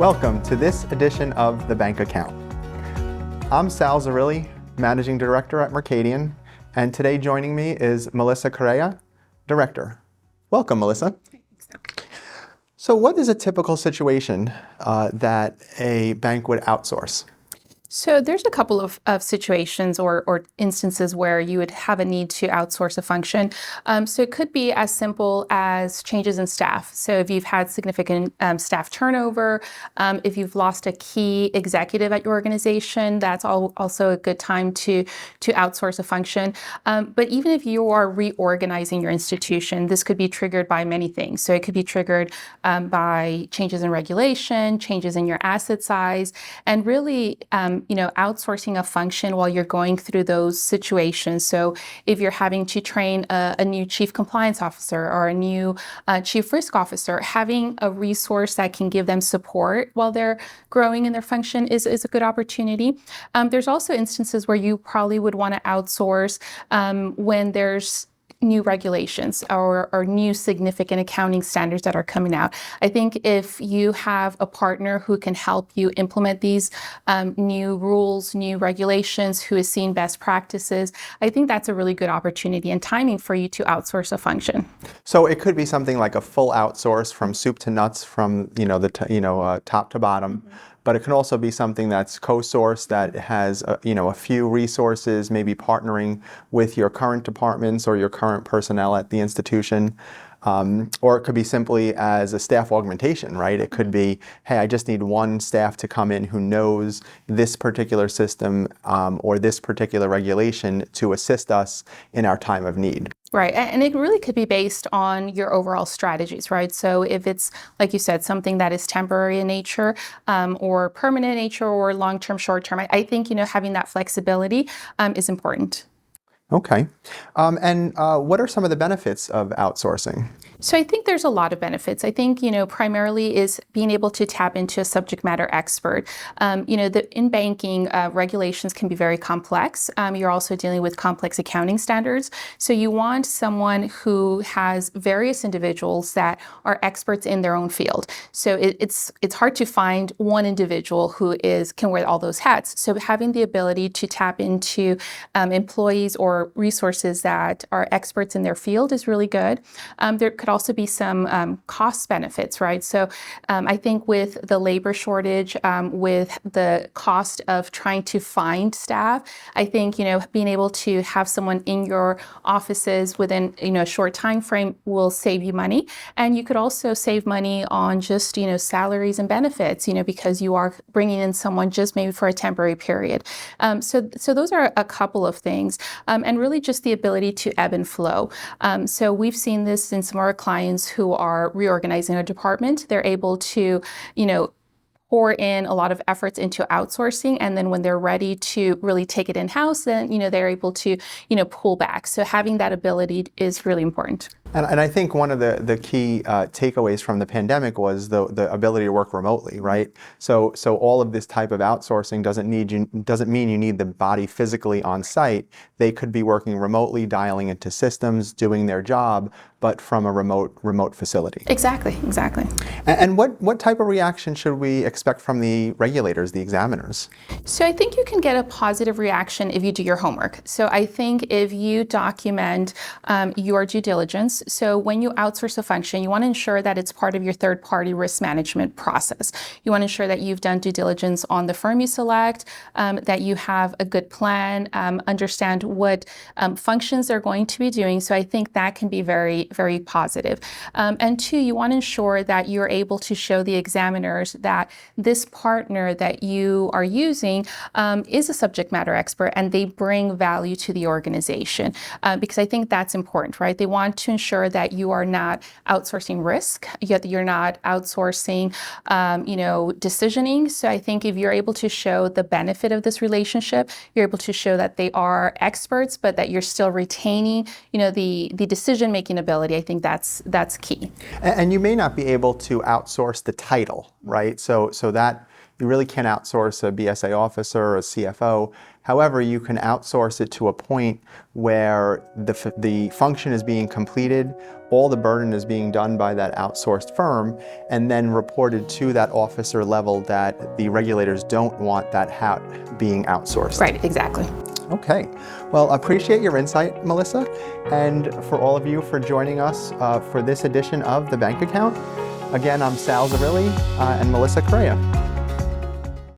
Welcome to this edition of The Bank Account. I'm Sal Zerilli, Managing Director at Mercadien, and today joining me is Melissa Correa, Director. Welcome, Melissa. So what is a typical situation that a bank would outsource? So there's a couple of situations or instances where you would have a need to outsource a function. So it could be as simple as changes in staff. So if you've had significant staff turnover, if you've lost a key executive at your organization, that's also a good time to outsource a function. But even if you are reorganizing your institution, this could be triggered by many things. So it could be triggered by changes in regulation, changes in your asset size, and really outsourcing a function while you're going through those situations. So if you're having to train a new chief compliance officer or a new chief risk officer, having a resource that can give them support while they're growing in their function is a good opportunity. There's also instances where you probably would want to outsource when there's new regulations or new significant accounting standards that are coming out. I think if you have a partner who can help you implement these new rules, new regulations, who has seen best practices, I think that's a really good opportunity and timing for you to outsource a function. So it could be something like a full outsource from soup to nuts, from top to bottom. Mm-hmm. But it can also be something that's co-sourced, that has a few resources, maybe partnering with your current departments or your current personnel at the institution. Or it could be simply as a staff augmentation, right? It could be, hey, I just need one staff to come in who knows this particular system or this particular regulation to assist us in our time of need. Right, and it really could be based on your overall strategies, right? So if it's, like you said, something that is temporary in nature or permanent in nature or long-term, short-term, I think, having that flexibility is important. Okay. And what are some of the benefits of outsourcing? So I think there's a lot of benefits. I think, primarily is being able to tap into a subject matter expert. In banking, regulations can be very complex. You're also dealing with complex accounting standards. So you want someone who has various individuals that are experts in their own field. So it's hard to find one individual who can wear all those hats. So having the ability to tap into employees or resources that are experts in their field is really good. There could also be some cost benefits, right? So I think with the labor shortage, with the cost of trying to find staff, I think, being able to have someone in your offices within, a short time frame will save you money. And you could also save money on just, salaries and benefits, because you are bringing in someone just maybe for a temporary period. So those are a couple of things. And really just the ability to ebb and flow. So we've seen this in some of our clients who are reorganizing a department. They're able to, pour in a lot of efforts into outsourcing, and then when they're ready to really take it in-house, then they're able to pull back. So having that ability is really important. And I think one of the key takeaways from the pandemic was the ability to work remotely, right? So all of this type of outsourcing doesn't mean you need the body physically on site. They could be working remotely, dialing into systems, doing their job, but from a remote facility. Exactly. And what type of reaction should we expect from the regulators, the examiners? So I think you can get a positive reaction if you do your homework. So I think if you document your due diligence, so when you outsource a function, you want to ensure that it's part of your third-party risk management process. You want to ensure that you've done due diligence on the firm you select, that you have a good plan, understand what functions they're going to be doing. So I think that can be very, very positive. And two, you want to ensure that you're able to show the examiners that this partner that you are using is a subject matter expert and they bring value to the organization. Because I think that's important, right? They want to ensure that you are not outsourcing risk, yet you're not outsourcing, decisioning. So I think if you're able to show the benefit of this relationship, you're able to show that they are experts, but that you're still retaining, the decision-making ability. I think that's key. And you may not be able to outsource the title, right? So that You really can't outsource a BSA officer or a CFO. However, you can outsource it to a point where the function is being completed, all the burden is being done by that outsourced firm, and then reported to that officer level that the regulators don't want that hat being outsourced. Right, exactly. Okay, well, appreciate your insight, Melissa, and for all of you for joining us for this edition of The Bank Account. Again, I'm Sal Zerilli and Melissa Correa.